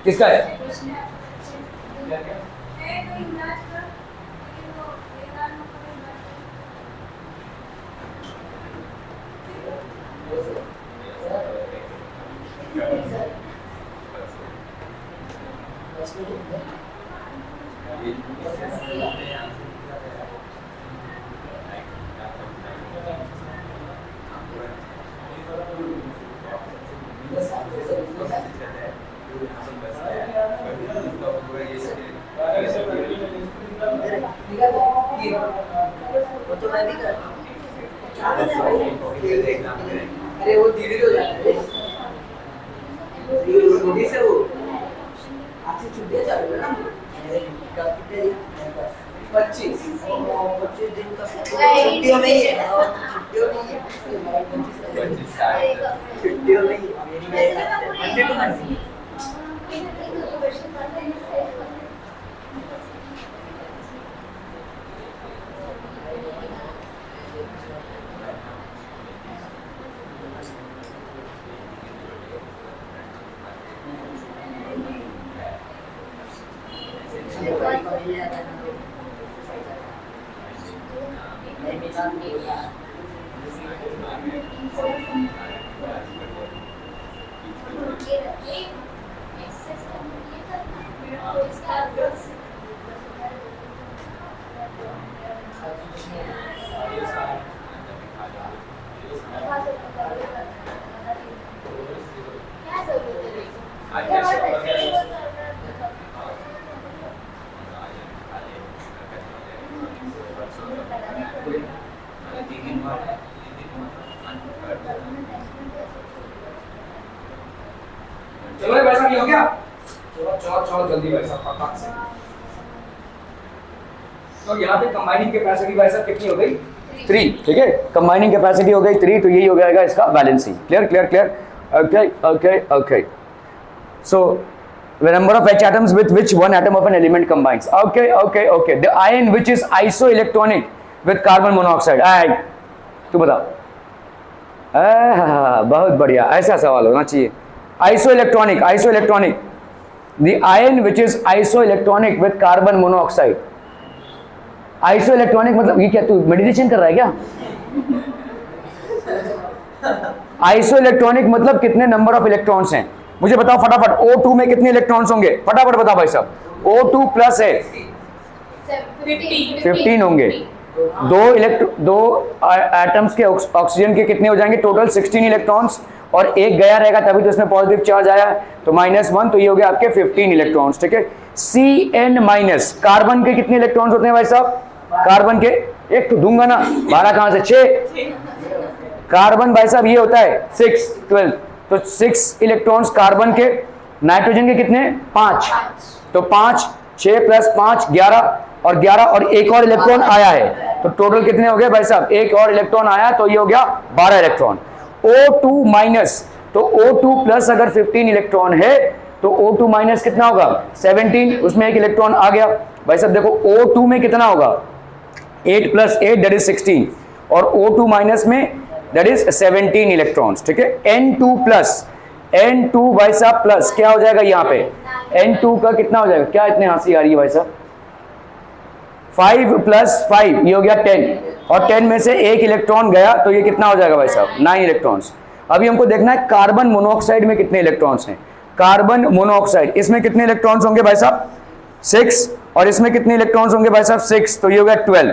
किसका है? अरे वो धीरे हो जाता है से वो आपसे छुट्टियां चालू है ना 25 दिन का छुट्टियों में ही है छुट्टियों में ही मंडे टू मंडे चलो भाई साहब, ये हो गया। चलो जल्दी भाई साहब, फटाक से। तो यहाँ पे कंबाइनिंग कैपेसिटी भाई साहब कितनी हो गई? 3। ठीक है, कंबाइनिंग कैपेसिटी हो गई 3, तो यही हो जाएगा इसका valency. Clear clear clear, okay. So the number of H atoms with which one atom of an element combines. Okay. The ion which is isoelectronic with carbon monoxide. तू बता। बहुत बढ़िया, ऐसा सवाल होना चाहिए। Isoelectronic. The ion which is isoelectronic with carbon monoxide. Isoelectronic मतलब ये क्या, तू मेडिटेशन कर रहा है क्या? Isoelectronic मतलब कितने नंबर ऑफ इलेक्ट्रॉन्स हैं? मुझे बताओ फटाफट, O2 में कितने इलेक्ट्रॉन्स होंगे? फटाफट बताओ भाई साहब। O2 प्लस है 15 होंगे। दो एटम्स के ऑक्सीजन के कितने हो जाएंगे टोटल? 16 इलेक्ट्रॉन्स, और एक गया रहेगा तभी तो इसमें पॉजिटिव चार्ज आया है, तो -1, तो ये हो गया आपके 15 इलेक्ट्रॉन्स। ठीक है, Cn-। कार्बन के कितने इलेक्ट्रॉन्स होते हैं भाई साहब? कार्बन के एक तो दूंगा ना, 12 कहां से? 6। कार्बन भाई साहब ये होता है 6, 12, तो 6 इलेक्ट्रॉन्स कार्बन के। नाइट्रोजन के कितने? 5, तो 5, 6 + 5 11, और 11 और एक और इलेक्ट्रॉन आया है, तो टोटल कितने हो गए भाई साहब? एक और इलेक्ट्रॉन आया, तो ये हो गया 12 इलेक्ट्रॉन। O2-, तो O2+ अगर 15 इलेक्ट्रॉन है तो O2- कितना होगा? 17, उसमें एक इलेक्ट्रॉन आ गया। भाई साहब देखो O2 में कितना होगा? 8 + 8 दैट इज 16, और O2- में दैट इज 17 इलेक्ट्रॉन्स। ठीक है, N2 भाई साहब प्लस क्या हो जाएगा यहाँ पे? N2 का कितना हो जाएगा? क्या इतने हंसी आ रही है भाई साहब? 5 + 5 ये हो गया 10, और 10 में से एक इलेक्ट्रॉन गया, तो ये कितना हो जाएगा भाई साहब? 9 इलेक्ट्रॉन्स। अभी हमको देखना है कार्बन मोनोऑक्साइड में कितने इलेक्ट्रॉन्स हैं। कार्बन मोनोऑक्साइड, इसमें कितने इलेक्ट्रॉन्स होंगे भाई साहब? 6, और इसमें कितने इलेक्ट्रॉन्स होंगे भाई साहब? 6, तो ये हो गया 12।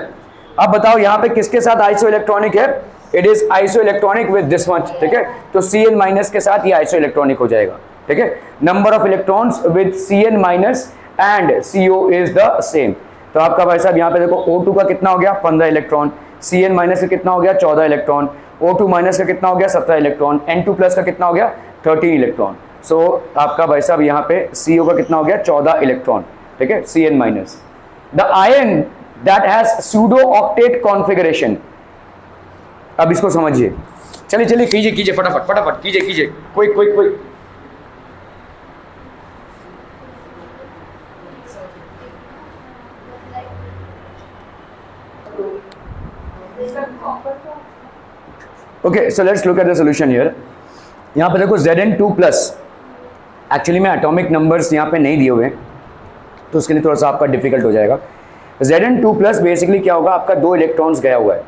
अब बताओ यहाँ पे किसके साथ आइसो इलेक्ट्रॉनिक है? It is iso electronic with this much. ठीक है, तो Cn- के साथ ये आइसो इलेक्ट्रॉनिक हो जाएगा। ठीक है, number of electrons with Cn- and CO is the same. तो आपका भाई साहब यहाँ पे देखो O2 का कितना हो गया? 15 इलेक्ट्रॉन, Cn- का कितना हो गया? 14 इलेक्ट्रॉन, O2- का कितना हो गया? 17 इलेक्ट्रॉन, N2+ का कितना हो गया? 13 इलेक्ट्रॉन। सो आपका भाई साहब यहाँ पे CO का कितना हो गया? 14 इलेक्ट्रॉन। ठीक है, Cn-। The ion that has pseudo octet configuration. अब इसको समझिए, चलिए कीजिए फटाफट कीजिए, कोई okay, so let's look at the solution here. यहाँ पे देखो Zn2+, एक्चुअली में एटॉमिक नंबर्स यहाँ पे नहीं दिए हुए हैं, तो उसके लिए थोड़ा सा आपका डिफिकल्ट हो जाएगा। Zn2 प्लस बेसिकली क्या होगा, आपका 2 इलेक्ट्रॉन्स गया हुआ है।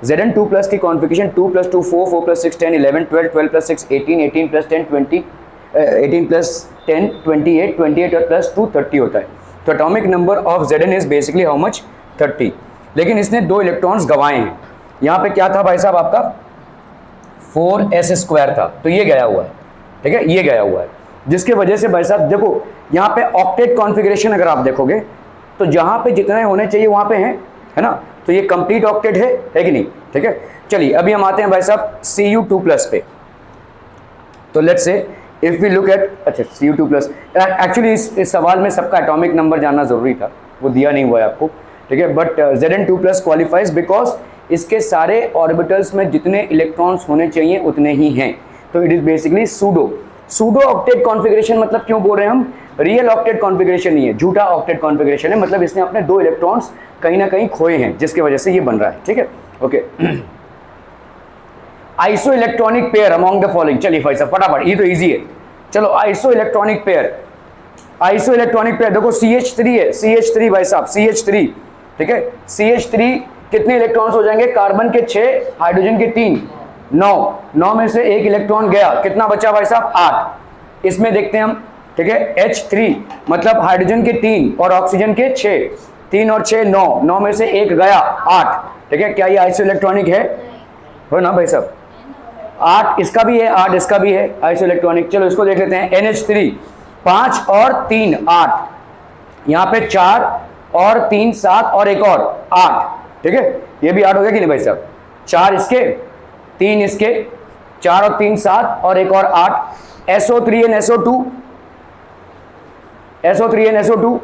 Zn2 प्लस की कॉन्फिगरेशन 2 + 2 4, 4 + 6 10 11 12, 12 + 6 18, 18 + 10 20, 18 + 10 28, 28 और +2 30 होता है। तो atomic number of Zn is basically how much 30, लेकिन इसने 2 इलेक्ट्रॉन्स गंवाए हैं। यहाँ पे क्या था भाई साहब, आपका 4s² था, तो ये गया हुआ है, ठीक है, ये गया हुआ है, जिसके वजह से भाई साहब देखो यहाँ पे ऑक्टेट कॉन्फ़िगरेशन अगर आप देखोगे तो जहाँ पे जितने होने चाहिए वहाँ पे हैं, है ना, तो ये कंप्लीट ऑक्टेट है कि नहीं, ठीक है। चलिए अभी हम आते हैं भाई साहब Cu2+ पे। तो let's say if we look at, अच्छा Cu2+, एक्चुअली इस सवाल में सबका एटॉमिक नंबर जानना जरूरी था, वो दिया नहीं हुआ है आपको, ठीक है, बट Zn2+ क्वालिफाइज बिकॉज इसके सारे ऑर्बिटल्स में जितने इलेक्ट्रॉन्स होने चाहिए उतने ही हैं, तो it is basically pseudo octet configuration. मतलब क्यों बोल रहे हैं हम, रियल ऑक्टेट कॉन्फ़िगरेशन नहीं है, झूठा ऑक्टेट कॉन्फ़िगरेशन है, मतलब इसने अपने 2 इलेक्ट्रॉन्स कहीं ना कहीं खोए हैं, जिसकी वजह से ये बन रहा है, ठीक है, okay. Iso electronic pair among the following, चलिए भाई साहब फटाफट, ये तो इजी है, चलो आइसो इलेक्ट्रॉनिक पेयर देखो CH3 है, CH3 भाई साहब, CH3, ठीक है, CH3 कितने इलेक्ट्रॉन्स हो जाएंगे, कार्बन के 6, हाइड्रोजन के 3, 9 में से 1 इलेक्ट्रॉन गया, कितना बचा भाई साहब 8। इसमें देखते हैं हम, ठीक है, H3 मतलब हाइड्रोजन के 3 और ऑक्सीजन के 6, 3 और 6 9 में से 1 गया 8, ठीक है, क्या ये आइसो इलेक्ट्रॉनिक है, हो ना भाई साहब, 8 इसका भी है, 8 इसका भी है आइसो इलेक्ट्रॉनिक। चलो इसको देख लेते हैं, NH3 5 और 3 8, यहाँ पे 4 और 3 7 और एक और 8, ठीक है, ये भी 8 हो गया कि नहीं भाई साहब, 4 इसके 3 इसके, 4 और 3 7 और एक और 8, SO3 and SO2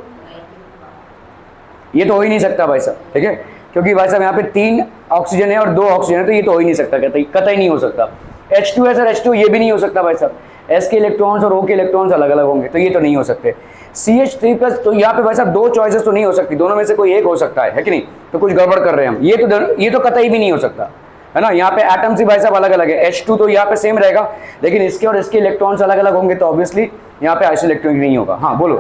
ये तो हो ही नहीं सकता भाई साहब, ठीक है, क्योंकि भाई साहब यहाँ पे 3 ऑक्सीजन है और 2 ऑक्सीजन है, तो ये तो हो ही नहीं सकता, कतई नहीं हो सकता। H2S और H2 ये भी नहीं हो सकता भाई साहब, S के इलेक्ट्रॉन्स और O के इलेक्ट्रॉन्स अलग अलग होंगे, तो ये तो नहीं हो सकते। CH3+, तो यहाँ पे भाई साहब 2 चॉइसेस तो नहीं हो सकती, दोनों में से कोई एक हो सकता है कि नहीं, तो कुछ गड़बड़ कर रहे हैं हम, ये तो कतई भी नहीं हो सकता, है ना। यहाँ पे एटम्स ही भाई साहब अलग अलग है, H2 तो यहाँ पे सेम रहेगा, लेकिन इसके और इसके इलेक्ट्रॉन्स अलग अलग होंगे, तो ऑब्वियसली यहाँ पे आइसो इलेक्ट्रॉनिक नहीं होगा। हाँ बोलो,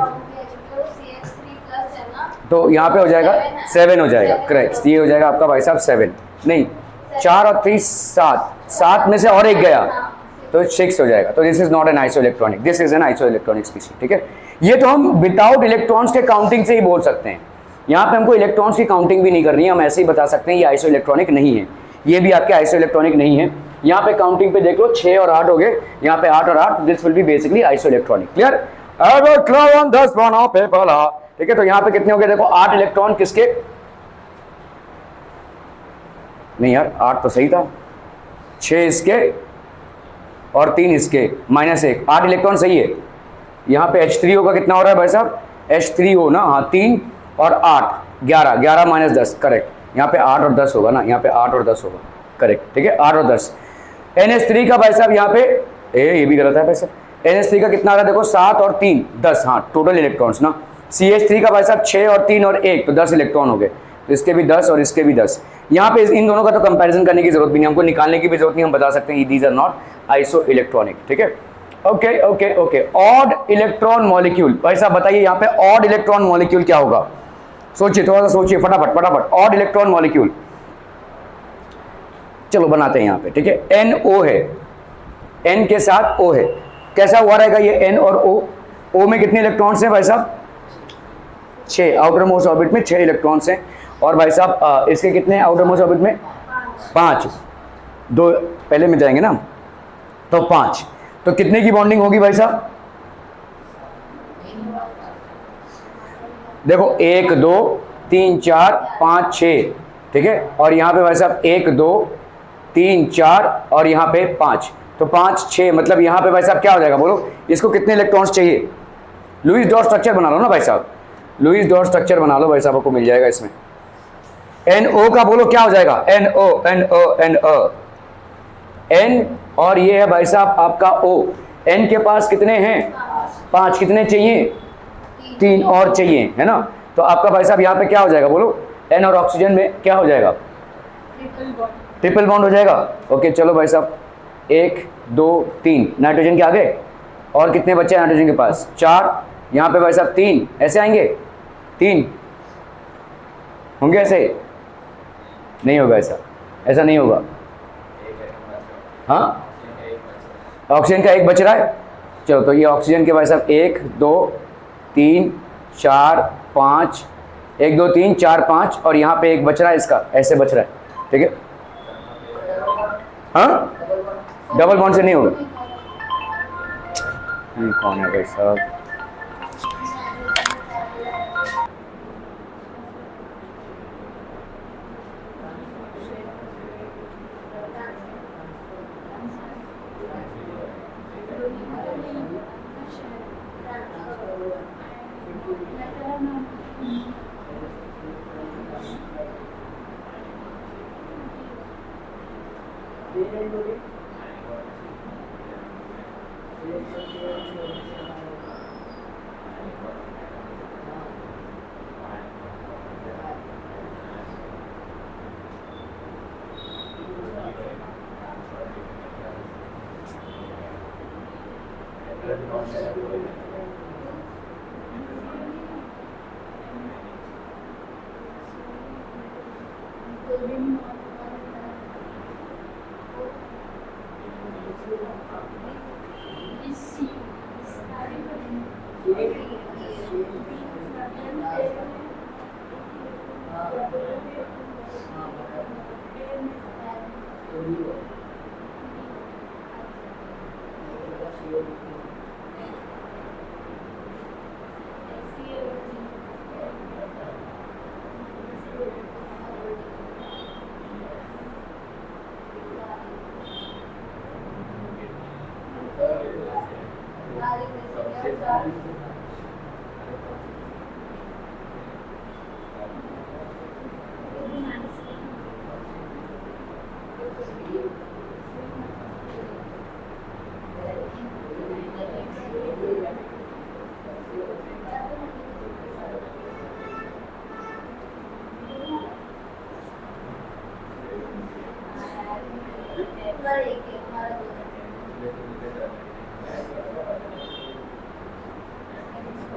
तो यहाँ पे हो जाएगा 7 हो जाएगा, करेक्ट, ये हो जाएगा आपका भाई साहब 7, नहीं 4 और 3 7 में से और एक गया तो 6 हो जाएगा, तो this is not an iso electronic, this is an iso electronic species, ठीक है। ये तो हम विदाउट इलेक्ट्रॉन्स के काउंटिंग से ही बोल सकते हैं, यहाँ पे हमको इलेक्ट्रॉन्स की काउंटिंग भी नहीं करनी है, हम ऐसे ही बता सकते हैं ये आइसो इलेक्ट्रॉनिक नहीं है, ये भी आपके आइसो इलेक्ट्रॉनिक नहीं है। यहाँ पे काउंटिंग पे देख लो 6 और 8 हो गए, यहाँ पे 8 और 8, this will be basically iso electronic, clear. ठीक है, तो यहाँ पे कितने हो गए देखो, 8 इलेक्ट्रॉन किसके, नहीं यार 8 तो सही था, 6 इसके और 3 इसके -1, 8 इलेक्ट्रॉन सही है। यहाँ पे H3 होगा, कितना हो रहा है भाई साहब, H3 हो ना, हाँ 3 और 8 11, 11 - 10, करेक्ट, यहाँ पे 8 और 10 होगा ना, यहाँ पे 8 और 10 होगा, करेक्ट, ठीक है, 8 और 10। NH3 का भाई साहब यहाँ पे ये भी गलत है भाई साहब, NH3 का कितना आ रहा है देखो, 7 और 3 10, हाँ टोटल इलेक्ट्रॉन्स ना। CH3 का भाई साहब 6 और 3 और 1, तो 10 इलेक्ट्रॉन हो गए, तो इसके भी 10 और इसके भी 10। यहाँ पे इन दोनों का तो कंपैरिजन करने की जरूरत भी नहीं, हमको निकालने की भी जरूरत नहीं, हम बता सकते हैं these are not iso electronic, ठीक है। Okay okay okay, odd electron molecule, भाई साहब बताइए यहाँ पे ऑड इलेक्ट्रॉन मॉलिक्यूल क्या होगा, सोचिए थोड़ा सा सोचिए, फटाफट ऑड इलेक्ट्रॉन मॉलिक्यूल, चलो बनाते हैं यहाँ पे, ठीक है। NO है, N के साथ O है, कैसा हुआ रहेगा ये N और O में कितने इलेक्ट्रॉन्स हैं भाई साहब, 6, आउटर मोस्ट ऑर्बिट में 6 इलेक्ट्रॉन्स हैं, और भाई साहब इसके कितने आउटर मोस्ट ऑर्बिट में 5, 2 पहले में जाएंगे ना, तो 5, तो कितने की बॉन्डिंग होगी भाई साहब, देखो 1 2 3 4 5 6, ठीक है, और यहाँ पे भाई साहब 1 2 3 4 और यहाँ पे 5, तो 5 6, मतलब यहाँ पे भाई साहब क्या हो जाएगा बोलो, इसको कितने इलेक्ट्रॉन्स चाहिए, लुईस डॉट स्ट्रक्चर बना लो ना भाई साहब, लुईस डॉट स्ट्रक्चर बना लो भाई साहब, आपको मिल जाएगा इसमें। NO का बोलो क्या हो जाएगा, NO N, और ये है भाई साहब आपका O, N के पास कितने हैं 5, कितने चाहिए 3 और चाहिए, है ना, तो आपका भाई साहब यहाँ पे क्या हो जाएगा बोलो, N और ऑक्सीजन में क्या हो जाएगा, ट्रिपल बॉन्ड हो जाएगा। ओके चलो भाई साहब 1 2 3, नाइट्रोजन के आगे और कितने बच्चे हैं नाइट्रोजन के पास? 4। यहाँ पे भाई साहब 3, ऐसे आएंगे 3 होंगे, ऐसे नहीं होगा, ऐसा नहीं होगा। हाँ, ऑक्सीजन का 1 बच रहा है। चलो तो ये ऑक्सीजन के भाई साहब 1 2 3 4 5, 1 2 3 4 5, और यहाँ पे 1 बच रहा है, इसका ऐसे बच रहा है, ठीक है। हाँ, डबल बॉन्ड से नहीं होगा। कौन है भाई साहब?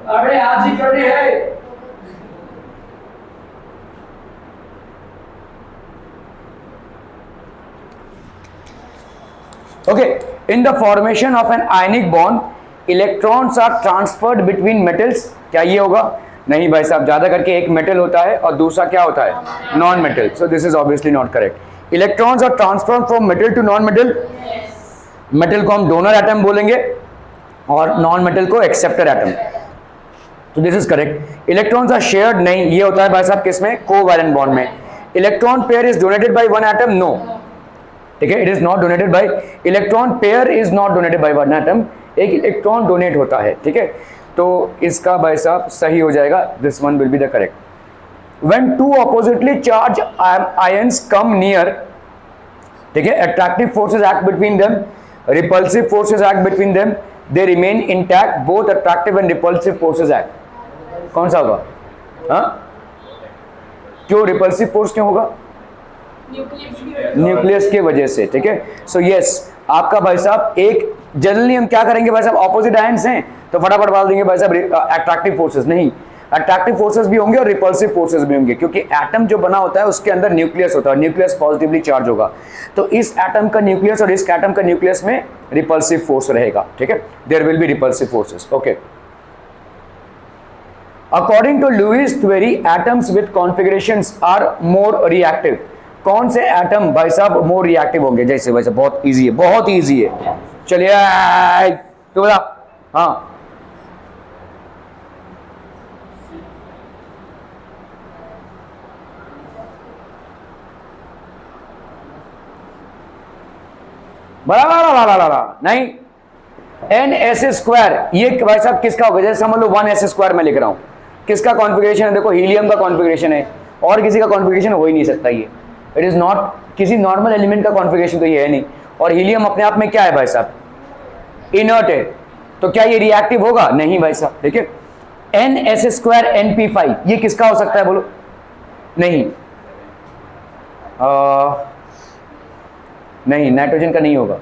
अरे आज ही करनी है। Okay, in the formation of an ionic bond, electrons are transferred between metals. क्या ये होगा? नहीं भाई साहब, ज्यादा करके एक मेटल होता है और दूसरा क्या होता है? Non metal. So this is obviously not correct. Electrons are transferred from metal to non-metal. Metal को हम डोनर एटम बोलेंगे और नॉन मेटल को एक्सेप्टर एटम. तो this is correct. Electrons are shared, नहीं, ये होता है भाई साहब किसमें? कोवैलेंट बॉन्ड में. Electron pair is donated by one atom, no, ठीक है, it is not donated by. Electron pair is not donated by one atom, एक इलेक्ट्रॉन डोनेट होता है, ठीक है. तो इसका भाई साहब सही हो जाएगा, this one will be the correct. When two oppositely charge ions come near, ठीक है, attractive forces act between them, repulsive forces act between them, they remain intact. Both attractive and repulsive forces act. कौन सा होगा? हाँ, क्यों repulsive force क्यों होगा? Nucleus की वजह से, ठीक है. सो यस, आपका भाई साहब एक, जनरली हम क्या करेंगे भाई साहब, ऑपोजिट आयंस हैं तो फटाफट डाल देंगे भाई साहब अट्रैक्टिव फोर्सेस. नहीं, अट्रैक्टिव फोर्सेस भी होंगे और रिपल्सिव फोर्सेस भी होंगे, क्योंकि एटम जो बना होता है उसके अंदर न्यूक्लियस होता है, न्यूक्लियस पॉजिटिवली चार्ज होगा. तो इस एटम का न्यूक्लियस और इस एटम का न्यूक्लियस में रिपल्सिव फोर्स रहेगा, ठीक है. There will be repulsive forces. Okay. According to Lewis theory, atoms with configurations are more reactive. कौन से एटम भाई साहब मोर रिएक्टिव होंगे? जैसे भाई साहब बहुत इजी है, बहुत इजी है. चलिए तो बता. हाँ, बड़ा नहीं, NS², ये भाई साहब किसका होगा? जैसे समझ लो 1s² मैं लिख रहा हूं, किसका कॉन्फ़िगरेशन है? देखो हीलियम का कॉन्फ़िगरेशन है, और किसी का कॉन्फ़िगरेशन हो ही नहीं सकता. ये इट इज नॉट, किसी नॉर्मल एलिमेंट का कॉन्फ़िगरेशन तो ये है नहीं. और हीलियम अपने आप में क्या है भाई साहब? इनर्ट है. तो क्या ये रिएक्टिव होगा? नहीं भाई साहब, ठीक है. NS² NP5, ये किसका हो सकता है बोलो? नहीं, नहीं, नाइट्रोजन का नहीं होगा.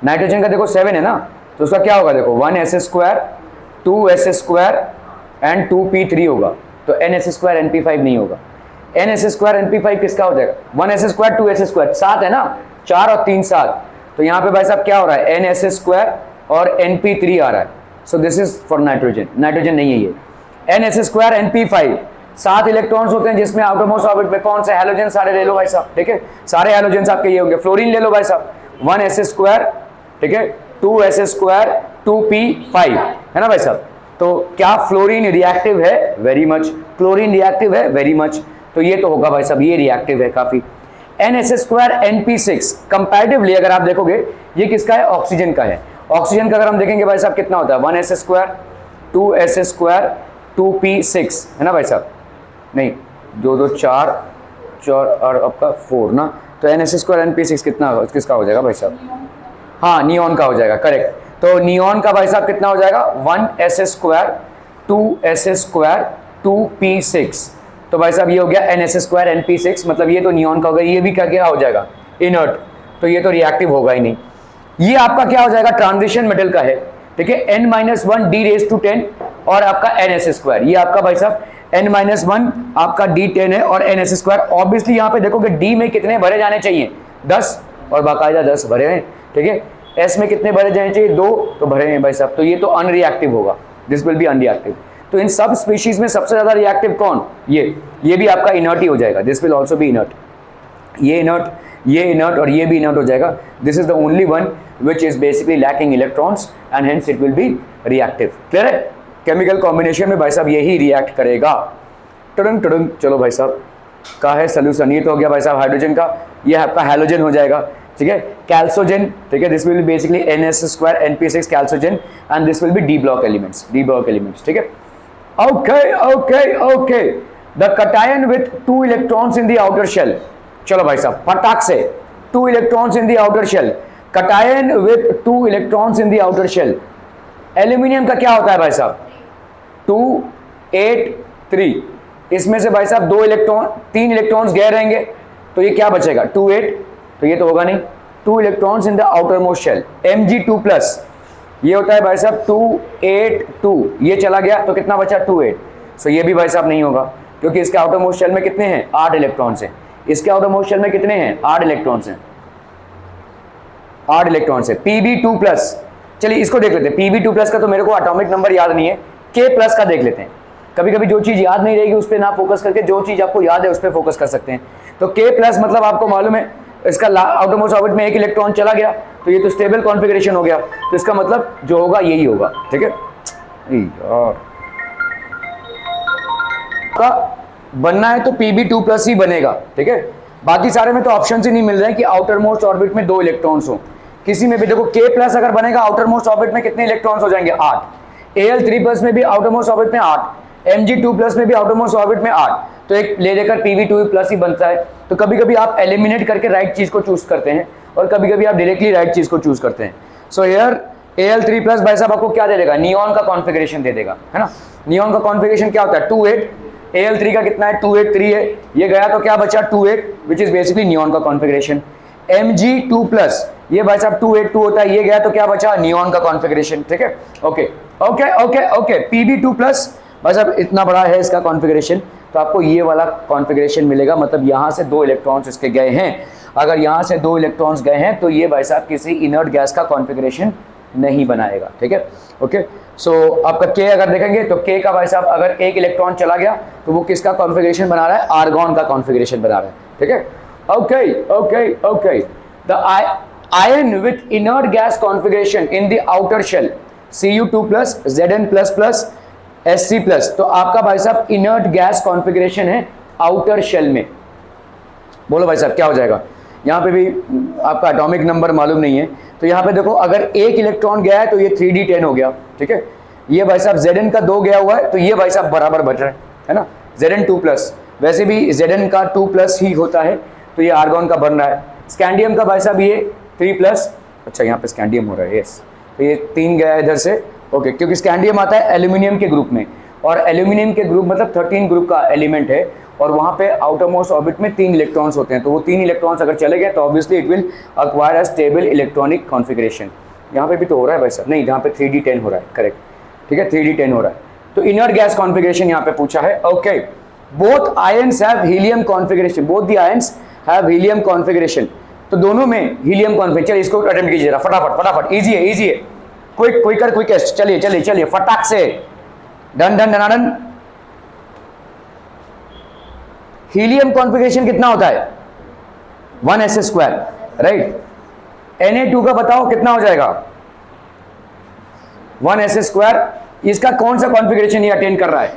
नाइट्रोजन का देखो 7 है ना, तो तो उसका क्या होगा देखो 1s² 2s² एंड 2p3 होगा, तो ns² np5 नहीं होगा। ns² np5 किसका हो जाएगा? 1s² 2s², 7 है ना, 4 और 3 7, तो यहाँ पे भाई साहब क्या हो रहा है ns² और np3 आ रहा है। So this is for nitrogen, nitrogen नहीं है ये। ns² np5 7 इलेक्ट्रॉन्स होते हैं जिसमें आउटरमोस्ट ऑर्बिट में कौन से हैलोजन सारे ले लो भाई साहब, ठीक है, सारे हैलोजन आपके ये होंगे। फ्लोरीन ले लो भाई साहब 1s², ठीक है, 2s² 2p5 है ना भाई साहब। तो क्या फ्लोरीन रिएक्टिव है? Very much. क्लोरीन रिएक्टिव है? Very much. तो ये तो होगा भाई साहब, ये रिएक्टिव है काफी। NS² NP6 कंपैरेटिवली अगर आप देखोगे ये किसका है? ऑक्सीजन का है। ऑक्सीजन का अगर हम देखेंगे भाई साहब कितना होता है 1s² 2s² 2p6 है ना भाई साहब, नहीं 2 2 4 4 और आपका 4 ना, तो NS² NP6 कितना किसका हो जाएगा भाई साहब? हाँ नियॉन का हो जाएगा, करेक्ट। तो नियॉन का भाई साहब कितना हो जाएगा 1s² 2s² 2p6, तो भाई साहब ये हो गया NS² NP6, मतलब ये तो नियॉन का हो गया। ये भी क्या हो जाएगा? इनर्ट, तो ये तो रिएक्टिव होगा ही नहीं। ये आपका क्या हो जाएगा? ट्रांजिशन मेटल का है, ठीक है, n-1 d⁻10 और आपका NS², ये आपका भाई साहब n-1 आपका d10 है और NS²। ऑब्वियसली यहाँ पे देखोगे d में कितने भरे जाने चाहिए? 10, और बाकायदा 10 भरे हैं, ठीक है। s में कितने भरे जाने चाहिए? 2, तो भरे हैं भाई साहब, तो ये तो अनरिएक्टिव होगा, दिस विल बी अनरिएक्टिव। तो इन सब स्पीशीज में सबसे ज्यादा रिएक्टिव कौन? ये भी आपका इनर्ट ही हो जाएगा, this will also be inert. ये इनर्ट और ये भी इनर्ट हो जाएगा। This is the only one which is basically lacking electrons and hence it will B reactive. Clear है? केमिकल कॉम्बिनेशन में भाई साहब यही रिएक्ट करेगा। टुडंग टुडंग, चलो भाई साहब का है सोल्यूशन, ये तो हो गया भाई साहब हाइड्रोजन का, ये आपका हैलोजन हो जाएगा, ठीक है। कैल्सोजन, ठीक है, this will be basically NS² NP6 chalcogen and this will be D block elements, ठीक है। Okay the cation with 2 electrons in the outer shell, चलो भाई साहब फटाक से 2 electrons in the outer shell, cation with 2 electrons in the outer shell. Aluminium का क्या होता है भाई साहब? 2 8 3, इसमें से भाई साहब 3 इलेक्ट्रॉन्स गए रहेंगे, तो ये क्या बचेगा? 2 8, तो ये तो होगा नहीं। 2 electrons in the outer most shell, Mg2+, ये होता है भाई साहब 2 8 2, ये चला गया तो कितना बचा? 2 8, सो ये भी भाई साहब नहीं होगा, क्योंकि इसके आउटर मोस्ट शेल में कितने हैं? 8 इलेक्ट्रॉन्स हैं। इसके आउटर मोस्ट शेल में कितने हैं? 8 इलेक्ट्रॉन्स हैं, 8 इलेक्ट्रॉन्स है। Pb2+, चलिए इसको देख लेते हैं। Pb2+ का तो मेरे को एटॉमिक नंबर याद नहीं है, K+ का देख लेते हैं। कभी कभी जो चीज याद नहीं रहेगी उस पर ना फोकस करके जो चीज आपको याद है उस पर फोकस कर सकते हैं। तो K+ मतलब आपको मालूम है इसका आउटर मोस्ट ऑर्बिट में 1 इलेक्ट्रॉन चला गया, तो ये तो स्टेबल कॉन्फ़िगरेशन हो गया, तो इसका मतलब जो होगा यही होगा, ठीक है। यार का बनना है तो Pb2+ ही बनेगा, ठीक है। बाकी सारे में तो ऑप्शन ही नहीं मिल रहे हैं कि आउटर मोस्ट ऑर्बिट में 2 इलेक्ट्रॉन्स हो। किसी में भी देखो K+ अगर बनेगा आउटर मोस्ट ऑर्बिट में कितने इलेक्ट्रॉन्स हो जाएंगे? 8। Al3+ में भी आउटर मोस्ट ऑर्बिट में 8, Mg2+ में भी आउटर मोस्ट ऑर्बिट में 8, तो एक ले लेकर Pb2+ ही बनता है। तो कभी कभी आप एलिमिनेट करके राइट चीज को चूज करते हैं और कभी कभी आप डायरेक्टली राइट चीज को चूज करते हैं। सो हियर Al3+ भाई साहब आपको क्या दे देगा? नियॉन का कॉन्फ़िगरेशन दे देगा, है ना। नियॉन का कॉन्फ़िगरेशन क्या होता है? 2 8, Al3 का कितना है? 2 8 3 है, ये गया तो क्या बचा? 2 8, विच इज बेसिकली नियॉन का कॉन्फ़िगरेशन। Mg2+, ये भाई साहब 2 8 2 होता है, ये गया तो क्या बचा? नियॉन का कॉन्फ़िगरेशन, ठीक है। ओके Pb2+ भाई साहब इतना बड़ा है इसका कॉन्फ़िगरेशन, तो आपको ये वाला कॉन्फ़िगरेशन मिलेगा, मतलब यहाँ से 2 इलेक्ट्रॉन्स इसके गए हैं। अगर यहाँ से 2 इलेक्ट्रॉन्स गए हैं तो ये भाई साहब किसी इनर्ट गैस का कॉन्फ़िगरेशन नहीं बनाएगा, ठीक है। ओके, सो आपका K अगर देखेंगे तो K का भाई साहब अगर 1 इलेक्ट्रॉन चला गया तो वो किसका कॉन्फ़िगरेशन बना रहा है? आर्गॉन का कॉन्फ़िगरेशन बना रहा है, ठीक है। Okay the ion with inert gas configuration in the outer shell Cu2+, Zn++, Sc+, तो आपका भाई साहब इनर्ट गैस कॉन्फ़िगरेशन है आउटर शेल में। बोलो भाई साहब क्या हो जाएगा? यहाँ पे भी आपका एटॉमिक नंबर मालूम नहीं है, तो यहाँ पे देखो अगर 1 इलेक्ट्रॉन गया है तो ये 3d10 हो गया, ठीक है। ये भाई साहब Zn का 2 गया हुआ है तो ये भाई साहब बराबर बच रहा है ना, Zn2+, वैसे भी Zn का 2+ ही होता है, तो ये आर्गॉन का बन रहा है। स्कैंडियम का भाई साहब ये 3+, अच्छा यहाँ पे स्कैंडियम हो रहा है, यस, तो ये 3 गया है इधर से, ओके, क्योंकि स्कैंडियम आता है एल्यूमिनियम के ग्रुप में, और एल्यूमिनियम के ग्रुप मतलब 13 ग्रुप का एलिमेंट है, और वहाँ पे आउटर मोस्ट ऑर्बिट में 3 इलेक्ट्रॉन्स होते हैं, तो वो 3 इलेक्ट्रॉन्स अगर चले गए तो obviously it will acquire a stable electronic configuration. यहाँ पे भी तो हो रहा है भाई साहब, नहीं जहाँ पे 3d10 हो रहा है, करेक्ट, ठीक है 3d10 हो रहा है। तो इनर्ट गैस कॉन्फ़िगरेशन यहाँ पे पूछा है। Okay, both ions have helium configuration, both the ions have helium configuration, तो दोनों में हीलियम कॉन्फ़िगरेशन। चलिए इसको अटेम्प्ट कीजिए जरा फटाफट फटाफट, इजी है इजी है, क्विक क्विकर क्विकेस्ट, चलिए चलिए चलिए फटाक से, डन डन डनाडन। हीलियम कॉन्फ़िगरेशन कितना होता है 1s², राइट। Na2 का बताओ कितना हो जाएगा 1s²। इसका कौन सा कॉन्फ़िगरेशन ये अटेन कर रहा है,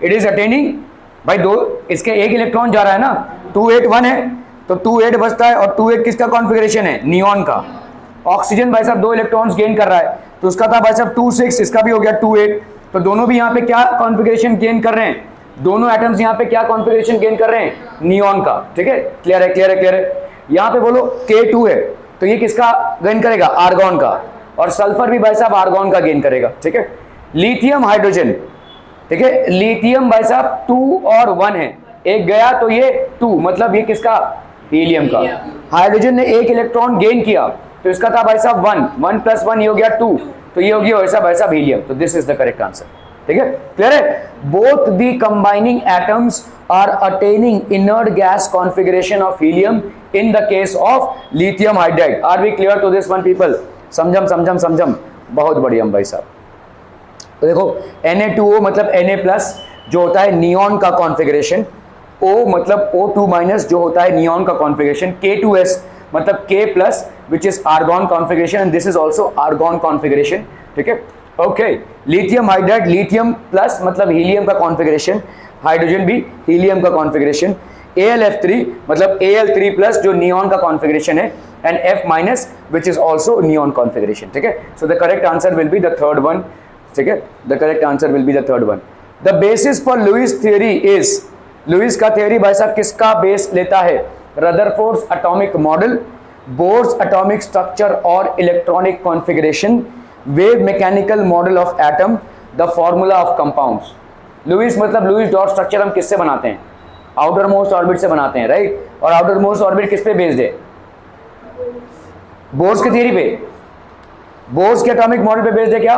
इट इज अटेनिंग भाई दो, इसके एक इलेक्ट्रॉन जा रहा है ना, 281 है तो 28 बचता है, और 28 किसका कॉन्फ़िगरेशन है, नियॉन का। ऑक्सीजन भाई साहब 2 इलेक्ट्रॉन्स गेन कर रहा है, तो उसका था भाई साहब 26, इसका भी हो गया 28, तो दोनों भी यहाँ पे क्या कॉन्फ़िगरेशन गेन कर रहे हैं, दोनों एटम्स यहाँ पे क्या कॉन्फ़िगरेशन गेन कर रहे हैं, नियॉन का, ठीक है, क्लियर है क्लियर है क्लियर है। यहाँ पे बोलो K2 है तो ये किसका गेन करेगा, आर्गॉन का, और सल्फर भी भाई साहब आर्गॉन का गेन करेगा, ठीक है। लिथियम हाइड्रोजन, ठीक है, लिथियम भाई साहब 2 और 1 है, एक गया तो ये 2, मतलब ये किसका, हीलियम का। हाइड्रोजन ने एक इलेक्ट्रॉन गेन किया तो इसका था भाई साहब 1 + 1 ये हो गया 2, तो ये हो गया वैसा भाई साहब हीलियम, तो this is the correct answer, ठीक है क्लियर है। Both the combining atoms are attaining inert gas configuration of helium in the case of lithium hydride. Are we clear to this one people, समझम समझम समझम, बहुत बढ़िया भाई साहब। तो देखो Na2O मतलब Na+ जो होता है नियॉन का कॉन्फ़िगरेशन, O मतलब O2- जो होता है नियॉन का कॉन्फ़िगरेशन, K2S मतलब K+ which is argon configuration, and this is also argon configuration, ठीक है। Okay, lithium hydride, lithium plus मतलब हीलियम का कॉन्फ़िगरेशन, हाइड्रोजन भी हीलियम का कॉन्फ़िगरेशन, AlF3 मतलब Al3+ जो नियॉन का कॉन्फ़िगरेशन है, and F- which is also neon configuration, ठीक है। So the correct answer will be the third one, ठीक है, the correct answer will be the third one. The basis for Lewis theory is, Lewis का theory भाई साहब किसका base लेता है, Rutherford's atomic model, Bohr's atomic structure और electronic configuration, wave mechanical model of atom, the formula of compounds. Lewis मतलब Lewis dot structure हम किससे बनाते हैं, आउटर मोस्ट ऑर्बिट से बनाते हैं, राइट। और आउटर मोस्ट ऑर्बिट किस पे बेस्ड है, बोर्स के थ्योरी पे, बोर्स के एटॉमिक मॉडल पे बेस्ड है क्या,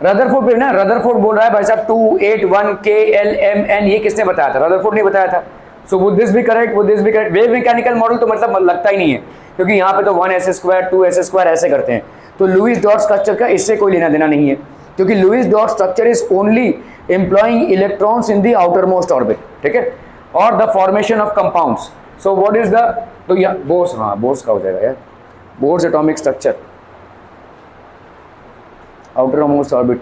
रदरफोर्ड पे ना। रदरफोर्ड बोल रहा है भाई साहब 281 KLMN, ये किसने बताया था, रदरफोर्ड नहीं बताया था। So would this be correct, would this be correct. Wave mechanical model तो मतलब लगता ही नहीं है, क्योंकि यहाँ पे तो 1s², 2s² ऐसे करते हैं, तो लुईस डॉट स्ट्रक्चर का इससे कोई लेना देना नहीं है, क्योंकि Lewis dot structure is only employing electrons in the outer most orbit, ठीक है, और the formation of compounds. So what is the, तो या बोर्स, हाँ बोर्स का हो जाएगा यार, Bohr's atomic structure outer most orbit,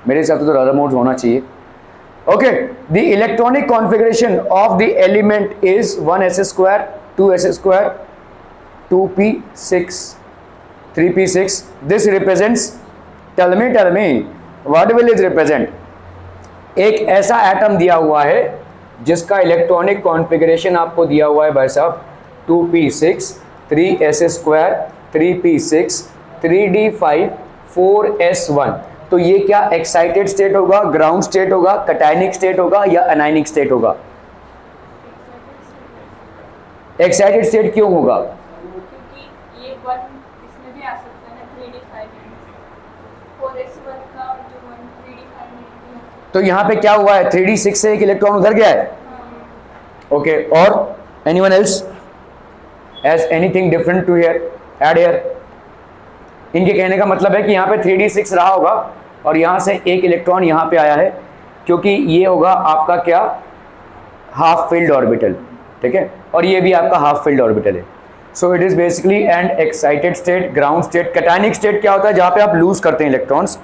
मेरे हिसाब से तो रदर मोस्ट होना चाहिए। Okay, the electronic configuration of the element is 1s², 2s², 2p6, 3p6। This represents, tell me what will it represent. एक ऐसा एटम दिया हुआ है जिसका इलेक्ट्रॉनिक कॉन्फ़िगरेशन आपको दिया हुआ है भाई साहब 2p6, 3s², 3p6, 3d5, 4s1, तो ये क्या एक्साइटेड स्टेट होगा, ग्राउंड स्टेट होगा, कैटायनिक स्टेट होगा या अनायनिक स्टेट होगा। एक्साइटेड स्टेट क्यों होगा, क्योंकि ये 1 इसमें भी आ सकता है ना, 3d5 में 4s1 का जो 1 3d5 में, तो यहाँ पे क्या हुआ है, 3d6 से एक इलेक्ट्रॉन उधर गया है। ओके, और anyone else has anything different to here, add here. इनके कहने का मतलब है कि यहाँ पे 3d6 रहा होगा और यहाँ से एक इलेक्ट्रॉन यहाँ पे आया है, क्योंकि ये होगा आपका क्या, हाफ फिल्ड ऑर्बिटल, ठीक है, और ये भी आपका हाफ फिल्ड ऑर्बिटल है। So it is basically and excited state, ground state. Cationic state क्या होता है, जहाँ पे आप लूज करते हैं इलेक्ट्रॉन्स।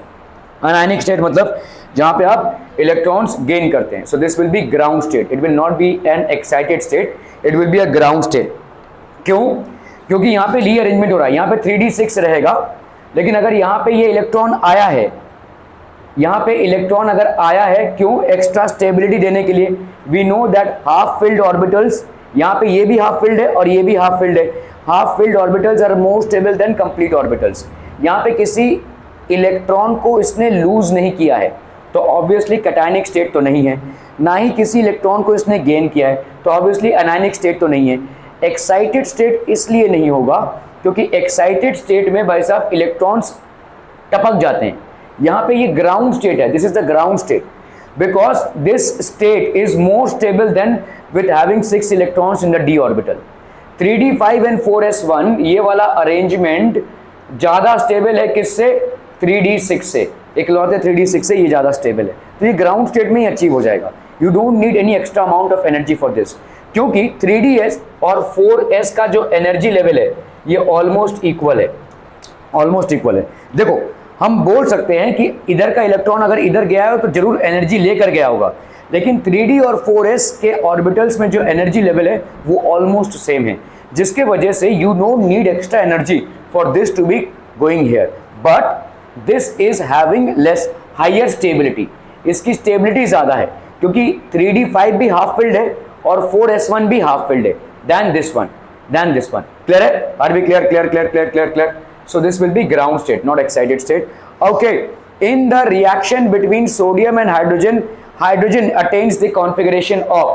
अनायनिक स्टेट मतलब जहाँ पे आप इलेक्ट्रॉन्स गेन करते हैं। सो this will B ground state, it will not be N excited state, it will be a ground state. क्यों, क्योंकि यहाँ पे री अरेंजमेंट हो रहा है, यहाँ पे 3d6 रहेगा, लेकिन अगर यहाँ पे ये इलेक्ट्रॉन आया है, यहाँ पे इलेक्ट्रॉन अगर आया है, क्यों, एक्स्ट्रा स्टेबिलिटी देने के लिए। We know that half filled orbitals, यहाँ पे ये भी हाफ फिल्ड है और ये भी हाफ फिल्ड है, half filled orbitals are more stable than complete orbitals. यहाँ पे किसी इलेक्ट्रॉन को इसने लूज नहीं किया है, तो ऑब्वियसली कैटायनिक स्टेट तो नहीं है, ना ही किसी इलेक्ट्रॉन को इसने गेन किया है, तो ऑब्वियसली अनायनिक स्टेट तो नहीं है। एक्साइटेड स्टेट इसलिए नहीं होगा क्योंकि एक्साइटेड स्टेट में भाई साहब इलेक्ट्रॉन्स टपक जाते हैं। यहाँ पे ये ग्राउंड स्टेट है, this is the ground state, because this state is more stable then with having 6 electrons in the d orbital. 3d 5 and 4s1 ये वाला अरेंजमेंट ज़्यादा स्टेबल है किससे? 3d 6 से, इकलौते 3d 6 से ये ज़्यादा स्टेबल है, तो ये ग्राउंड स्टेट में ही अचीव हो जाएगा। You don't need any extra amount of energy for this, क्योंकि 3ds और 4s का जो एनर्जी लेवल है ये ऑलमोस्ट इक्वल है, ऑलमोस्ट इक्वल है। देखो हम बोल सकते हैं कि इधर का इलेक्ट्रॉन अगर इधर गया हो तो जरूर एनर्जी लेकर गया होगा, लेकिन 3d और 4s के ऑर्बिटल्स में जो एनर्जी लेवल है वो ऑलमोस्ट सेम है, जिसके वजह से you don't need extra energy for this to be going here, but this is having less higher stability, इसकी स्टेबिलिटी ज़्यादा है क्योंकि 3d 5 भी हाफ फिल्ड है और 4s1 भी हाफ फिल्ड है देन दिस वन, क्लियर है? Are we clear? Clear. So this will be ground state, not excited state. Okay, in the reaction between sodium and hydrogen, hydrogen attains the configuration of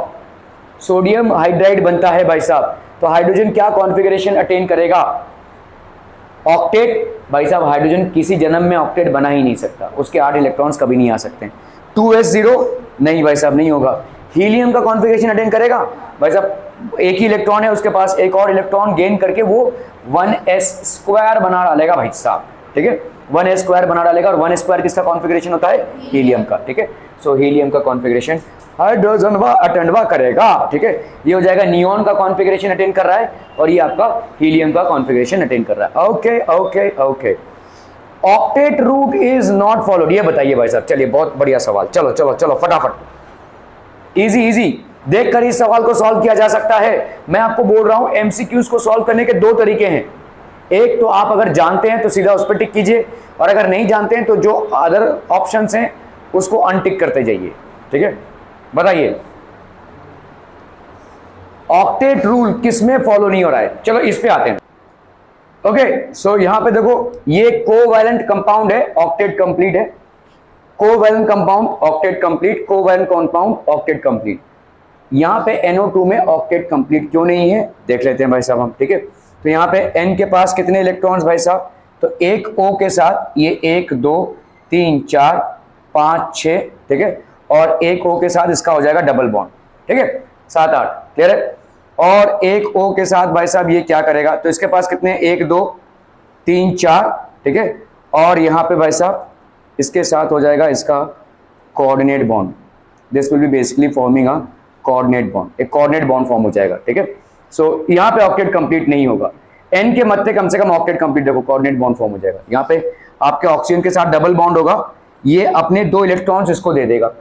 sodium hydride बनता है भाई साहब, तो hydrogen क्या configuration attain करेगा? Octet. भाई साहब hydrogen किसी जन्म में ऑक्टेट बना ही नहीं सकता, उसके 8 इलेक्ट्रॉन्स कभी नहीं आ सकते। 2s0 नहीं भाई साहब, नहीं होगा। हीलियम का कॉन्फ़िगरेशन अटेन करेगा? भाई साहब एक ही इलेक्ट्रॉन है, उसके पास एक और इलेक्ट्रॉन गेन करके वो 1s² बना डालेगा भाई साहब, ठीक है, 1s² बना डालेगा, और 1s² किसका कॉन्फ़िगरेशन होता है? हीलियम का, ठीक है। सो हीलियम का कॉन्फ़िगरेशन हाइड्रोजन अटेंडवा करेगा, ठीक है। ये हो जाएगा नियॉन का कॉन्फ़िगरेशन अटेन कर रहा है और ये आपका हीलियम का कॉन्फ़िगरेशन अटेन कर रहा है। Okay. Octet rule is not followed, ये बताइए भाई साहब। चलिए बहुत बढ़िया सवाल, चलो फटाफट, इजी देखकर इस सवाल को सॉल्व किया जा सकता है। मैं आपको बोल रहा हूं एमसीक्यूज को सॉल्व करने के 2 तरीके हैं। एक तो आप अगर जानते हैं तो सीधा उस पर टिक कीजिए, और अगर नहीं जानते हैं तो जो अदर ऑप्शंस हैं उसको अनटिक करते जाइए, ठीक है। बताइए ऑक्टेट रूल किसमें फॉलो नहीं हो रहा है? चलो इस पे आते हैं। ओके, सो यहां पे देखो ये कोवैलेंट कंपाउंड है, ऑक्टेट कंप्लीट है। Covalent compound octet complete, covalent compound octet complete. यहां पे NO2 में ऑक्टेट कंप्लीट क्यों नहीं है देख लेते हैं भाई साहब हम, ठीक है। तो यहां पे N के पास कितने इलेक्ट्रॉन्स भाई साहब? तो एक O के साथ ये 1 2 3 4 5 6, ठीक है, और एक O के साथ इसका हो जाएगा डबल बॉन्ड, ठीक है, 7 8, क्लियर है। और एक O के साथ भाई साहब ये क्या करेगा? तो इसके पास कितने? 1 2 3 4, ठीक है, और यहाँ पे भाई साहब इसके साथ हो जाएगा इसका coordinate bond. This will be basically forming a coordinate bond, एक कोऑर्डिनेट बॉन्ड फॉर्म हो जाएगा, ठीक है। सो यहाँ पे ऑक्टेट कंप्लीट नहीं होगा। N के मध्य कम से कम ऑक्टेट कंप्लीट, देखो कोऑर्डिनेट बॉन्ड फॉर्म हो जाएगा। यहाँ पे आपके ऑक्सीजन के साथ डबल बॉन्ड होगा, ये अपने 2 इलेक्ट्रॉन्स इसको दे देगा,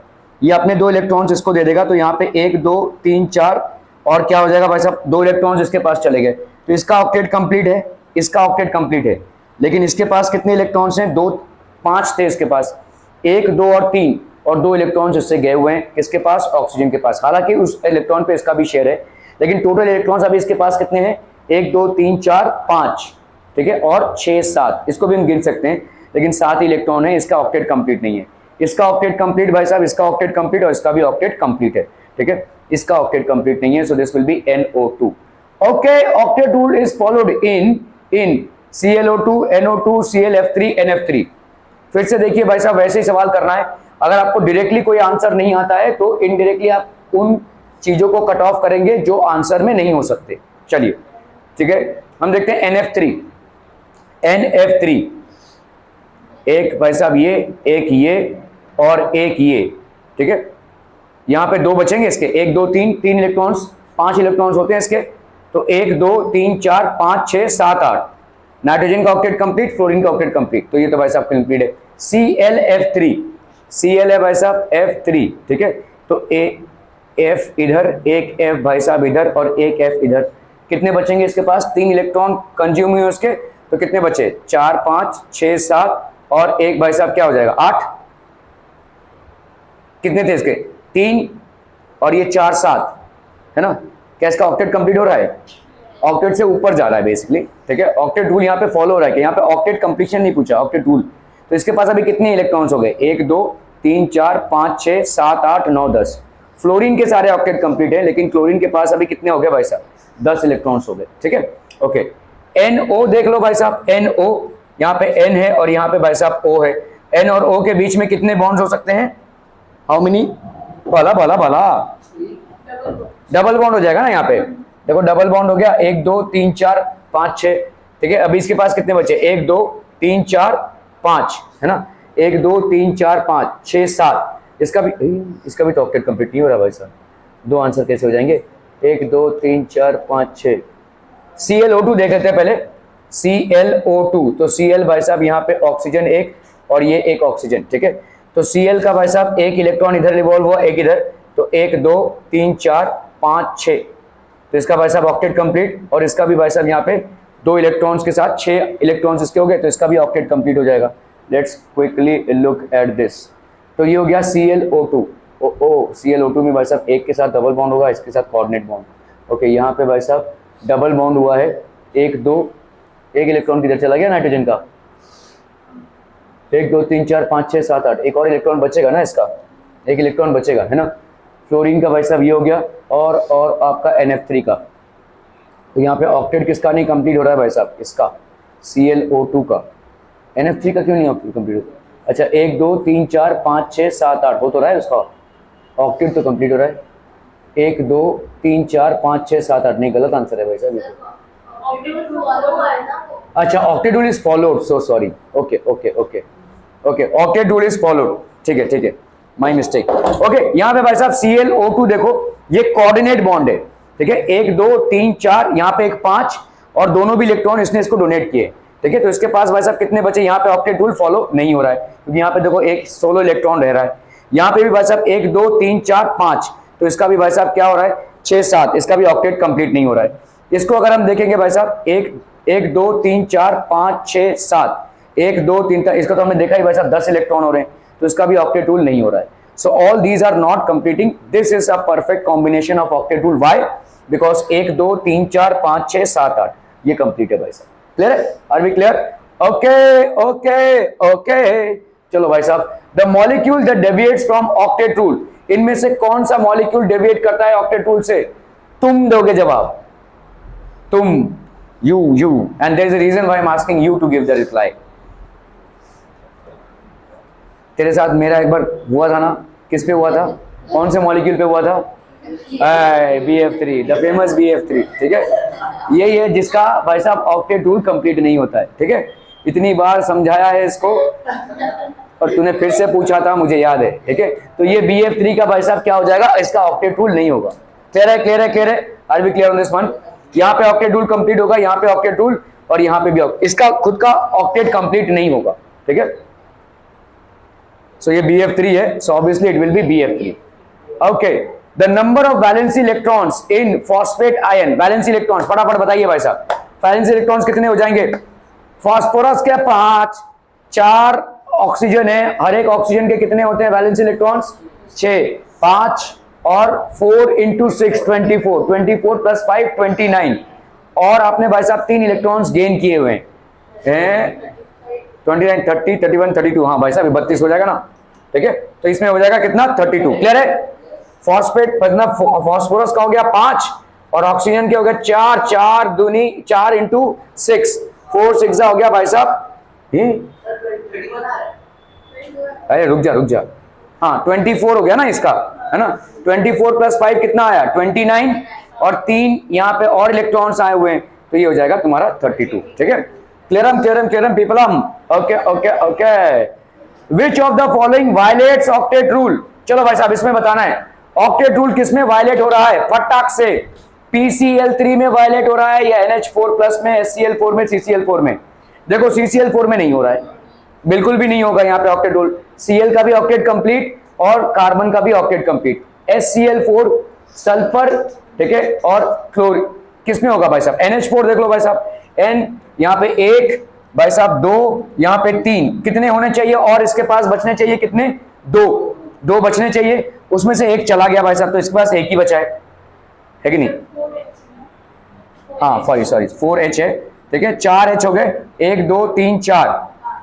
ये अपने 2 इलेक्ट्रॉन्स इसको दे देगा। तो यहाँ पे 1 2 3 4 और क्या हो जाएगा भाई साहब? 2 इलेक्ट्रॉन्स इसके पास चले गए, तो इसका ऑक्टेट कंप्लीट है, इसका ऑक्टेट कंप्लीट है। लेकिन इसके पास कितने इलेक्ट्रॉन्स हैं? 2 5 थे इसके पास, 1 2 और 3, और 2 इलेक्ट्रॉन्स इससे गए हुए हैं किसके पास? ऑक्सीजन के पास। हालांकि उस इलेक्ट्रॉन पे इसका भी शेयर है, लेकिन टोटल इलेक्ट्रॉन्स अभी इसके पास कितने हैं? 1 2 3 4 5, ठीक है, और 6 7, इसको भी हम गिन सकते हैं, लेकिन 7 इलेक्ट्रॉन है, इसका ऑक्टेट कंप्लीट नहीं है। इसका ऑक्टेट कंप्लीट भाई साहब, इसका ऑक्टेट कंप्लीट और इसका भी ऑक्टेट कंप्लीट है, ठीक है, इसका ऑक्टेट कंप्लीट नहीं है। सो this will B NO2। Okay, octet rule is followed in ClO2 NO2 ClF3 NF3। फिर से देखिए भाई साहब, वैसे ही सवाल करना है। अगर आपको डायरेक्टली कोई आंसर नहीं आता है तो इनडायरेक्टली आप उन चीजों को कट ऑफ करेंगे जो आंसर में नहीं हो सकते। चलिए ठीक है, हम देखते हैं NF3। एक भाई साहब ये, एक ये और एक ये, ठीक है। यहां पे 2 बचेंगे इसके, 1 2 3 इलेक्ट्रॉन्स, 5 इलेक्ट्रॉन्स होते हैं इसके, तो 1 2 3 4 5 6 7 8। नाइट्रोजन का ऑक्टेट कंप्लीट, फ्लोरीन का ऑक्टेट कंप्लीट, तो ये तो भाई साहब कंप्लीट है। ClF3, Cl है भाई साहब F3, ठीक है, तो F इधर, एक F भाई साहब इधर और एक F इधर। कितने बचेंगे इसके पास? 3 इलेक्ट्रॉन कंज्यूम हुए उसके, तो कितने बचे? 4 5 6 7 और एक भाई साहब क्या हो जाएगा? 8। कितने थे इसके? 3 और ये 4 7, है ना। क्या इसका ऑक्टेट कंप्लीट हो रहा है? ऑक्टेट से ऊपर जा रहा है बेसिकली, ठीक है। ऑक्टेट रूल यहाँ पे फॉलो हो रहा है कि यहाँ पे ऑक्टेट कंप्लीशन नहीं पूछा, ऑक्टेट रूल। तो इसके पास अभी कितने इलेक्ट्रॉन्स हो गए? 1 2 3 4 5 6 7 8 9 10। फ्लोरीन के सारे ऑक्टेट कंप्लीट है, लेकिन क्लोरीन के पास अभी कितने हो गए भाई साहब? 10 इलेक्ट्रॉन्स हो गए, ठीक है। ओके, NO देख लो भाई साहब, NO, यहाँ पे N है और यहाँ पे भाई साहब O है। N और O के बीच में कितने बॉन्ड्स हो सकते हैं? How many? भला भला भला, डबल बॉन्ड हो जाएगा ना यहाँ पे। देखो डबल बॉन्ड हो गया, 1 2 3 4 5 6, ठीक है। अभी इसके पास कितने बचे? 1 2 3 4 5, है ना, 1 2 3 4 5 6 7। इसका भी तो ऑक्टेट कंप्लीट नहीं हो रहा भाई साहब। दो आंसर कैसे हो जाएंगे? 1 2 3 4 5 6। ClO2 देख लेते हैं पहले, ClO2, तो Cl भाई साहब यहाँ पे ऑक्सीजन एक और ये एक ऑक्सीजन, ठीक है। तो Cl का भाई साहब एक इलेक्ट्रॉन इधर रिवॉल्व हुआ, एक इधर, तो 1 2 3 4 5 6, तो इसका भाई साहब ऑक्टेट कंप्लीट। और इसका भी भाई साहब यहाँ पे 2 इलेक्ट्रॉन्स के साथ 6 इलेक्ट्रॉन्स इसके हो गए, तो इसका भी ऑक्टेट कंप्लीट हो जाएगा। Let's quickly look at this. तो ये हो गया ClO2। ClO2 में भाई साहब एक के साथ डबल बॉन्ड होगा, इसके साथ कोऑर्डिनेट बॉन्ड। ओके, यहाँ पे भाई साहब डबल बॉन्ड हुआ है, 1 2, एक इलेक्ट्रॉन किधर चला गया नाइट्रोजन का, 1 2 3 4 5 6 7 8, एक और इलेक्ट्रॉन बचेगा ना, इसका एक इलेक्ट्रॉन बचेगा, है ना। फ्लोरीन का भाई साहब ये हो गया, और आपका NF3 का। तो यहाँ पे ऑक्टेट किसका नहीं कंप्लीट हो रहा है भाई साहब? इसका, ClO2 का। NF3 का क्यों नहीं कंप्लीट होता? अच्छा, 1 2 3 4 5 6 7 8 हो तो रहा है उसका, ऑक्टेट तो कंप्लीट हो रहा है। 1 2 3 4 5 6 7 8 नहीं, गलत आंसर है भाई साहब। अच्छा, octet rule is followed, so sorry. Okay okay okay okay, octet rule is followed, ठीक है ठीक है, माय मिस्टेक। ओके, यहाँ पे भाई साहब ClO2 देखो, ये कोऑर्डिनेट बॉन्ड है, ठीक है। 1 2 3 4, यहाँ पे एक 5, और दोनों भी इलेक्ट्रॉन इसने इसको डोनेट किए, ठीक है। तो इसके पास भाई साहब कितने बचे? यहाँ पे ऑक्टेट रूल फॉलो नहीं हो रहा है, क्योंकि यहाँ पे देखो एक सोलो इलेक्ट्रॉन रह रहा है। यहाँ पे भी भाई साहब 1 2 3 4 5, तो इसका भी भाई साहब क्या हो रहा है? 6 7, इसका भी ऑक्टेट कंप्लीट नहीं हो रहा है। इसको अगर हम देखेंगे भाई साहब, 1 2 3 4 5 6 7, 1 2 3, इसका तो हमने देखा ही भाई साहब 10 इलेक्ट्रॉन हो रहे हैं, तो इसका भी ऑक्टेट रूल नहीं हो रहा है। So all these are not completing, this is a perfect combination of octet rule. Why? Because 1 2 3 4 5 6 7 8 ये कंप्लीट है भाई साहब। क्लियर है? Are we clear? Okay okay okay, चलो भाई साहब, the molecule that deviates from octet rule, इनमें से कौन सा मॉलिक्यूल डेविएट करता है ऑक्टेट रूल से? तुम दोगे जवाब, तुम, you, and there is a reason why I'm asking you to give the reply. तेरे साथ मेरा एक बार हुआ था ना, किस पे हुआ था? कौन से मॉलिक्यूल पे हुआ था? BF3, द फेमस BF3, ठीक है। यही है जिसका भाई साहब ऑक्टेट रूल कंप्लीट नहीं होता है, ठीक है। इतनी बार समझाया है इसको, और तूने फिर से पूछा था, मुझे याद है, ठीक है। तो ये BF3 का भाई साहब क्या हो जाएगा? इसका ऑक्टेट रूल नहीं होगा। क्लियर है? क्लियर है? क्लियर है? Are we clear on this one? यहाँ पे ऑक्टेट रूल कंप्लीट होगा, यहाँ पे ऑक्टेट रूल, और यहाँ पे भी इसका खुद का ऑक्टेट कंप्लीट नहीं होगा, ठीक है। सो ये BF3 है, so obviously it will B BF3। Okay, the number of valency electrons in phosphate ion, valency electrons फटाफट बताइए भाई साहब, वैलेंसी इलेक्ट्रॉन्स कितने हो जाएंगे? फास्फोरस के 5, 4 ऑक्सीजन है, हर एक ऑक्सीजन के कितने होते हैं वैलेंसी इलेक्ट्रॉन्स? 6, 5 और 4 × 6 24, 24 + 5 29, और आपने भाई साहब 3 इलेक्ट्रॉन्स गेन किए हुए हैं, 29 30 31 32, हाँ भाई साहब 32 हो जाएगा ना, ठीक है। तो इसमें हो जाएगा कितना? 32। क्लियर है? फॉस्फेट मतलब फॉस्फोरस का हो गया 5, और ऑक्सीजन के हो गया 4, 4 दूनी 4 × 6, 4 6 हो गया भाई साहब, अरे रुक जा, हाँ 24 हो गया ना इसका, है ना। 24 + 5 कितना आया? 29, और 3 यहाँ पे और इलेक्ट्रॉन्स आए हुए हैं, तो ये हो जाएगा तुम्हारा 32, ठीक है। क्लियरम पीपलम? Okay okay okay. Which of the following violates octet rule? चलो भाई साहब इसमें बताना है ऑक्टेट रूल किसमें वायलेट हो रहा है, फटाक से। PCl3 में वायलेट हो रहा है, या NH4+ में, HCl4 में, CCl4 में? देखो CCl4 में नहीं हो रहा है, बिल्कुल भी नहीं होगा यहाँ पे ऑक्टेट रूल। Cl का भी ऑक्टेट कंप्लीट, और कार्बन का भी ऑक्टेट कंप्लीट। HCl4 सल्फर, ठीक है, और क्लोरीन किसमें होगा भाई साहब? NH4 देख लो भाई साहब, N यहाँ पे 1 भाई साहब, 2 यहाँ पे 3, कितने होने चाहिए? और इसके पास बचने चाहिए कितने? 2 बचने चाहिए, उसमें से एक चला गया भाई साहब, तो इसके पास एक ही बचा है कि नहीं? हाँ सॉरी 4H है, ठीक है, 4H हो गए, 1 2 3 4,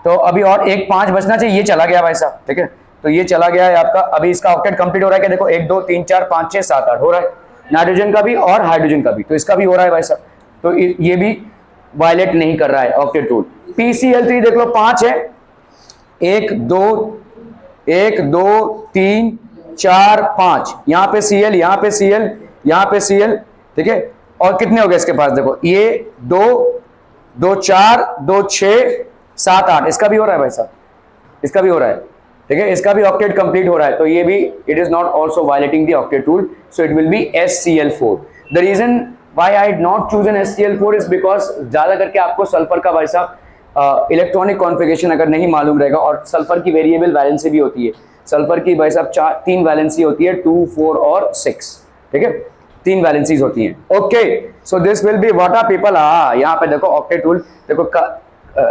तो अभी और एक 5 बचना चाहिए, ये चला गया भाई साहब, ठीक है। तो ये चला गया है आपका, अभी इसका ऑक्टेट कंप्लीट हो रहा है क्या? देखो 1 2 3 4 5 6 7 8 हो रहा है, नाइट्रोजन का भी और हाइड्रोजन का भी, तो इसका भी हो रहा है भाई साहब। तो ये भी वायलेट नहीं कर रहा है ऑक्टेट रूल। PCl3 देख लो 5 है, 1 2 3 4 5, यहाँ पे Cl, यहाँ पे Cl, यहाँ पे Cl, ठीक है। और कितने हो गए इसके पास, देखो ये 2 2 4 2 6 7 8, इसका भी हो रहा है भाई साहब, इसका भी हो रहा है, ठीक है, इसका भी ऑक्टेट कंप्लीट हो रहा है, तो ये भी it is not also violating the octet rule, so it will be SCl4। The reason why I did not choose an SCl4 is because ज्यादा करके आपको सल्फर का भाई साहब इलेक्ट्रॉनिक कॉन्फ़िगरेशन अगर नहीं मालूम रहेगा, और सल्फर की वेरिएबल वैलेंसी भी होती है, सल्फर की भाई साहब 3 वैलेंसी होती है, 2 4 और 6, ठीक है, 3 वैलेंसीज होती हैं। Okay, so this will be what are people, यहाँ पे देखो ऑक्टेट रूल देखो,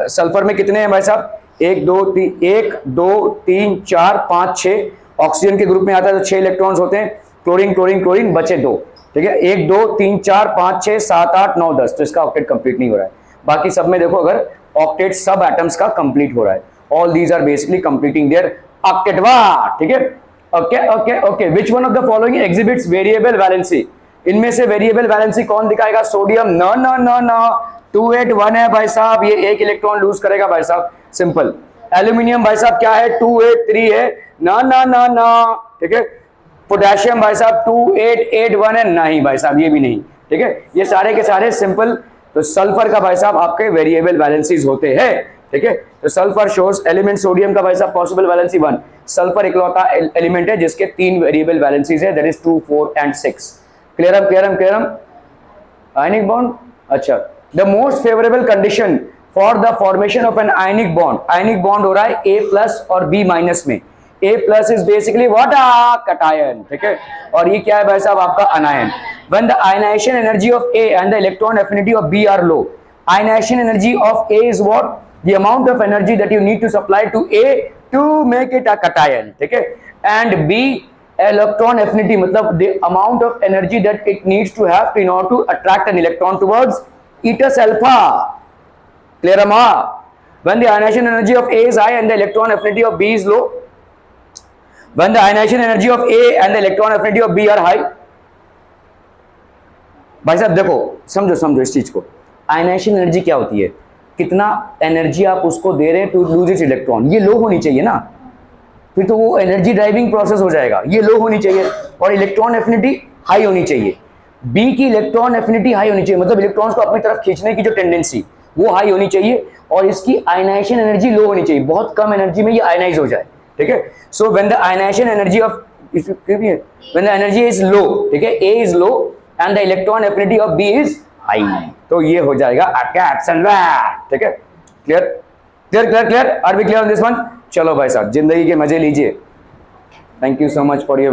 सल्फर में कितने हैं भाई साहब, 1 2 3 4 5 6, ऑक्सीजन के ग्रुप में आता है तो 6 इलेक्ट्रॉन्स होते हैं, क्लोरीन क्लोरीन क्लोरीन बचे 2, ठीक है, 1 2 3 4 5 6 7 8 9 10, तो इसका ऑक्टेट कंप्लीट नहीं हो रहा है। बाकी सब में देखो अगर ऑक्टेट सब एटम्स का कंप्लीट हो रहा है, all these are basically completing their octet, वाह, ठीक है। Okay okay okay, which one of the following exhibits variable valency, इनमें से वेरिएबल वैलेंसी कौन दिखाएगा, सोडियम, न न न न 281 है भाई साहब, ये 1 इलेक्ट्रॉन लूज करेगा भाई साहब, सिंपल। एल्यूमिनियम भाई साहब क्या है, 283 है, न न न न, ठीक है। पोटेशियम भाई साहब 2881 है, नहीं भाई साहब ये भी नहीं, ठीक है, ये सारे के सारे सिंपल। तो सल्फर का भाई साहब आपके वेरिएबल वैलेंसीज होते हैं, ठीक है। तो सल्फर शोज एलिमेंट, सोडियम का भाई साहब पॉसिबल वैलेंसी 1, सल्फर इकलौता एलिमेंट है जिसके 3 वेरिएबल वैलेंसीज है, that is 2 4 and 6। Clear. Ionic bond, अच्छा, the most favourable condition for the formation of an ionic bond हो रहा है A+ और B- में। A+ is basically what, cation, ठीक है, और ये क्या है भाई साहब आपका anion. When the ionization energy of A and the electron affinity of B are low, ionization energy of A is what, the amount of energy that you need to supply to A to make it a cation, ठीक है, and B electron affinity मतलब the amount of energy that it needs to have in order to attract an electron towards its alpha. Clear amma? When the ionization energy of A is high and the electron affinity of B is low, when the ionization energy of A and the electron affinity of B are high, भाई साहब देखो समझो इस चीज को, ionization energy क्या होती है, कितना एनर्जी आप उसको दे रहे हैं टू लूज इट्स इलेक्ट्रॉन, ये लो होनी चाहिए ना, फिर तो वो एनर्जी ड्राइविंग प्रोसेस हो जाएगा, ये लो होनी चाहिए, और इलेक्ट्रॉन एफिनिटी हाई होनी चाहिए। बी की इलेक्ट्रॉन एफिनिटी हाई होनी चाहिए, मतलब इलेक्ट्रॉन्स को अपनी तरफ खींचने की जो टेंडेंसी वो हाई होनी चाहिए, और इसकी आयनाइजेशन एनर्जी लो होनी चाहिए, बहुत कम एनर्जी में ये आयनाइज हो जाए, ठीक है। So when the ionization energy of when the energy is low, ठीक है, A is low and the electron affinity of B is high, तो ये हो जाएगा आपका एब्सेंट, ठीक है। Clear, are we clear on this one? चलो भाई साहब जिंदगी के मजे लीजिए। Thank you so much for your